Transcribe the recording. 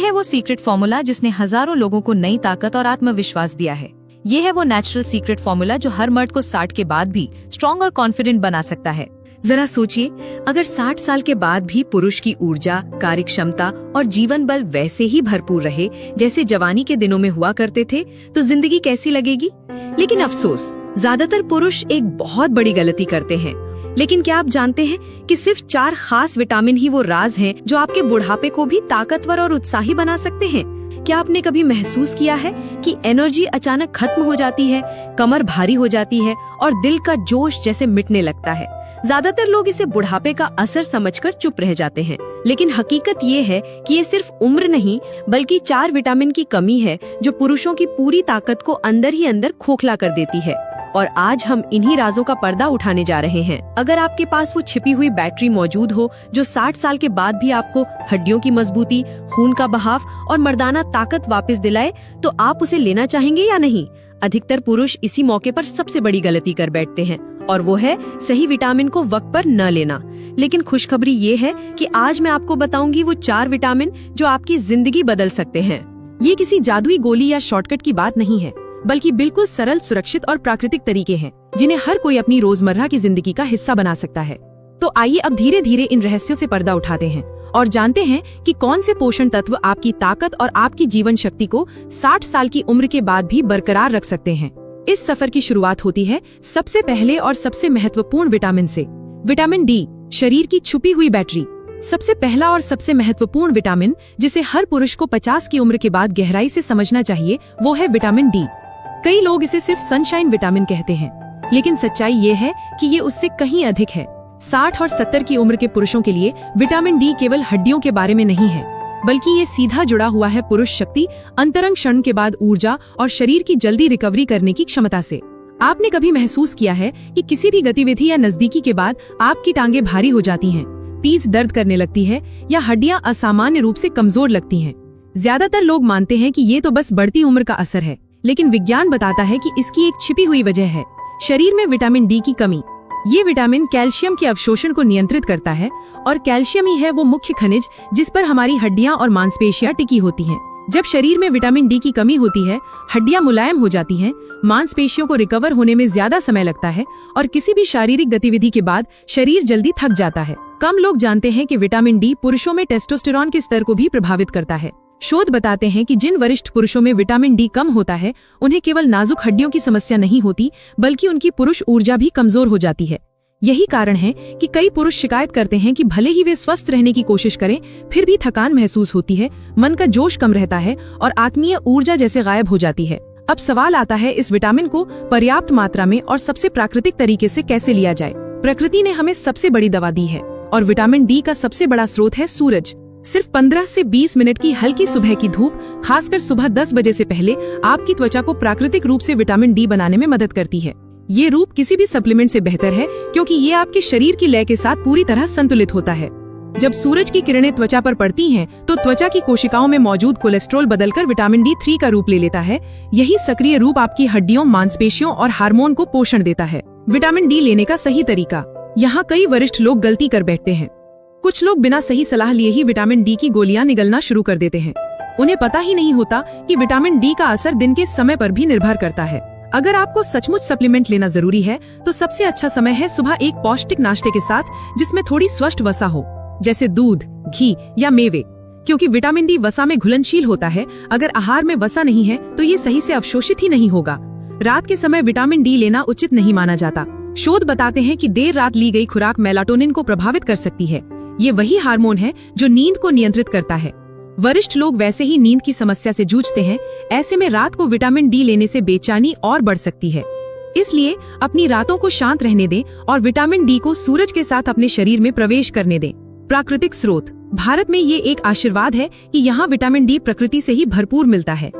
है वो secret formula जिसने हजारों लोगों को नई ताकत और आत्मविश्वास दिया है। ये है वो नेचुरल सीक्रेट फॉर्मूला जो हर मर्द को 60 के बाद भी स्ट्रॉन्ग और कॉन्फिडेंट बना सकता है। जरा सोचिए, अगर 60 साल के बाद भी पुरुष की ऊर्जा, कार्य क्षमता और जीवन बल वैसे ही भरपूर रहे जैसे जवानी के दिनों में हुआ करते थे, तो जिंदगी कैसी लगेगी। लेकिन अफसोस, ज्यादातर पुरुष एक बहुत बड़ी गलती करते हैं। लेकिन क्या आप जानते हैं कि सिर्फ 4 खास विटामिन ही वो राज हैं जो आपके बुढ़ापे को भी ताकतवर और उत्साही बना सकते हैं। क्या आपने कभी महसूस किया है कि एनर्जी अचानक खत्म हो जाती है, कमर भारी हो जाती है और दिल का जोश जैसे मिटने लगता है। ज्यादातर लोग इसे बुढ़ापे का असर समझकर चुप रह जाते हैं, लेकिन हकीकत ये है कि ये सिर्फ उम्र नहीं बल्कि 4 विटामिन की कमी है जो पुरुषों की पूरी ताकत को अंदर ही अंदर खोखला कर देती है। और आज हम इन्हीं राजों का पर्दा उठाने जा रहे हैं। अगर आपके पास वो छिपी हुई बैटरी मौजूद हो जो 60 साल के बाद भी आपको हड्डियों की मजबूती, खून का बहाव और मर्दाना ताकत वापस दिलाए, तो आप उसे लेना चाहेंगे या नहीं। अधिकतर पुरुष इसी मौके पर सबसे बड़ी गलती कर बैठते हैं, और वो है सही विटामिन को वक्त पर न लेना। लेकिन खुशखबरी ये है कि आज मैं आपको बताऊंगी वो 4 विटामिन जो आपकी जिंदगी बदल सकते हैं। ये किसी जादुई गोली या शॉर्टकट की बात नहीं है, बल्कि बिल्कुल सरल, सुरक्षित और प्राकृतिक तरीके हैं जिन्हें हर कोई अपनी रोजमर्रा की जिंदगी का हिस्सा बना सकता है। तो आइए अब धीरे धीरे इन रहस्यों से पर्दा उठाते हैं और जानते हैं कि कौन से पोषण तत्व आपकी ताकत और आपकी जीवन शक्ति को 60 साल की उम्र के बाद भी बरकरार रख सकते हैं। इस सफर की शुरुआत होती है सबसे पहले और सबसे महत्वपूर्ण विटामिन से। विटामिन डी, शरीर की छुपी हुई बैटरी। सबसे पहला और सबसे महत्वपूर्ण विटामिन जिसे हर पुरुष को 50 की उम्र के बाद गहराई से समझना चाहिए, वो है विटामिन डी। कई लोग इसे सिर्फ सनशाइन विटामिन कहते हैं, लेकिन सच्चाई ये है कि ये उससे कहीं अधिक है। 60 और 70 की उम्र के पुरुषों के लिए विटामिन डी केवल हड्डियों के बारे में नहीं है, बल्कि ये सीधा जुड़ा हुआ है पुरुष शक्ति, अंतरंग क्षण के बाद ऊर्जा और शरीर की जल्दी रिकवरी करने की क्षमता से। आपने कभी महसूस किया है कि किसी भी गतिविधि या नजदीकी के बाद आपकी टांगें भारी हो जाती हैं, पीठ दर्द करने लगती है या हड्डियां असामान्य रूप से कमजोर लगती हैं? ज्यादातर लोग मानते हैं कि ये तो बस बढ़ती उम्र का असर है, लेकिन विज्ञान बताता है कि इसकी एक छिपी हुई वजह है शरीर में विटामिन डी की कमी। ये विटामिन कैल्शियम के अवशोषण को नियंत्रित करता है, और कैल्शियम ही है वो मुख्य खनिज जिस पर हमारी हड्डियां और मांसपेशियां टिकी होती हैं। जब शरीर में विटामिन डी की कमी होती है, हड्डियां मुलायम हो जाती हैं, मांसपेशियों को रिकवर होने में ज्यादा समय लगता है और किसी भी शारीरिक गतिविधि के बाद शरीर जल्दी थक जाता है। कम लोग जानते हैं कि विटामिन डी पुरुषों में टेस्टोस्टेरोन के स्तर को भी प्रभावित करता है। शोध बताते हैं कि जिन वरिष्ठ पुरुषों में विटामिन डी कम होता है, उन्हें केवल नाजुक हड्डियों की समस्या नहीं होती, बल्कि उनकी पुरुष ऊर्जा भी कमजोर हो जाती है। यही कारण है कि कई पुरुष शिकायत करते हैं कि भले ही वे स्वस्थ रहने की कोशिश करें, फिर भी थकान महसूस होती है, मन का जोश कम रहता है और आत्मीय ऊर्जा जैसे गायब हो जाती है। अब सवाल आता है, इस विटामिन को पर्याप्त मात्रा में और सबसे प्राकृतिक तरीके से कैसे लिया जाए। प्रकृति ने हमें सबसे बड़ी दवा दी है, और विटामिन डी का सबसे बड़ा स्रोत है सूरज। सिर्फ 15 से 20 मिनट की हल्की सुबह की धूप, खासकर सुबह 10 बजे से पहले, आपकी त्वचा को प्राकृतिक रूप से विटामिन डी बनाने में मदद करती है। ये रूप किसी भी सप्लीमेंट से बेहतर है, क्योंकि ये आपके शरीर की लय के साथ पूरी तरह संतुलित होता है। जब सूरज की किरणें त्वचा पर पड़ती हैं, तो त्वचा की कोशिकाओं में मौजूद कोलेस्ट्रॉल बदलकर विटामिन D3 का रूप ले लेता है। यही सक्रिय रूप आपकी हड्डियों, मांसपेशियों और हार्मोन को पोषण देता है। विटामिन डी लेने का सही तरीका। यहाँ कई वरिष्ठ लोग गलती कर बैठते हैं। कुछ लोग बिना सही सलाह लिए ही विटामिन डी की गोलियां निगलना शुरू कर देते हैं। उन्हें पता ही नहीं होता कि विटामिन डी का असर दिन के समय पर भी निर्भर करता है। अगर आपको सचमुच सप्लीमेंट लेना जरूरी है, तो सबसे अच्छा समय है सुबह एक पौष्टिक नाश्ते के साथ, जिसमें थोड़ी स्वस्थ वसा हो, जैसे दूध, घी या मेवे, क्योंकि विटामिन डी वसा में घुलनशील होता है। अगर आहार में वसा नहीं है, तो ये सही से अवशोषित ही नहीं होगा। रात के समय विटामिन डी लेना उचित नहीं माना जाता। शोध बताते हैं कि देर रात ली गई खुराक मेलाटोनिन को प्रभावित कर सकती है। ये वही हार्मोन है जो नींद को नियंत्रित करता है। वरिष्ठ लोग वैसे ही नींद की समस्या से जूझते हैं, ऐसे में रात को विटामिन डी लेने से बेचैनी और बढ़ सकती है। इसलिए अपनी रातों को शांत रहने दें और विटामिन डी को सूरज के साथ अपने शरीर में प्रवेश करने दें। प्राकृतिक स्रोत। भारत में ये एक आशीर्वाद है कि यहाँ विटामिन डी प्रकृति से ही भरपूर मिलता है।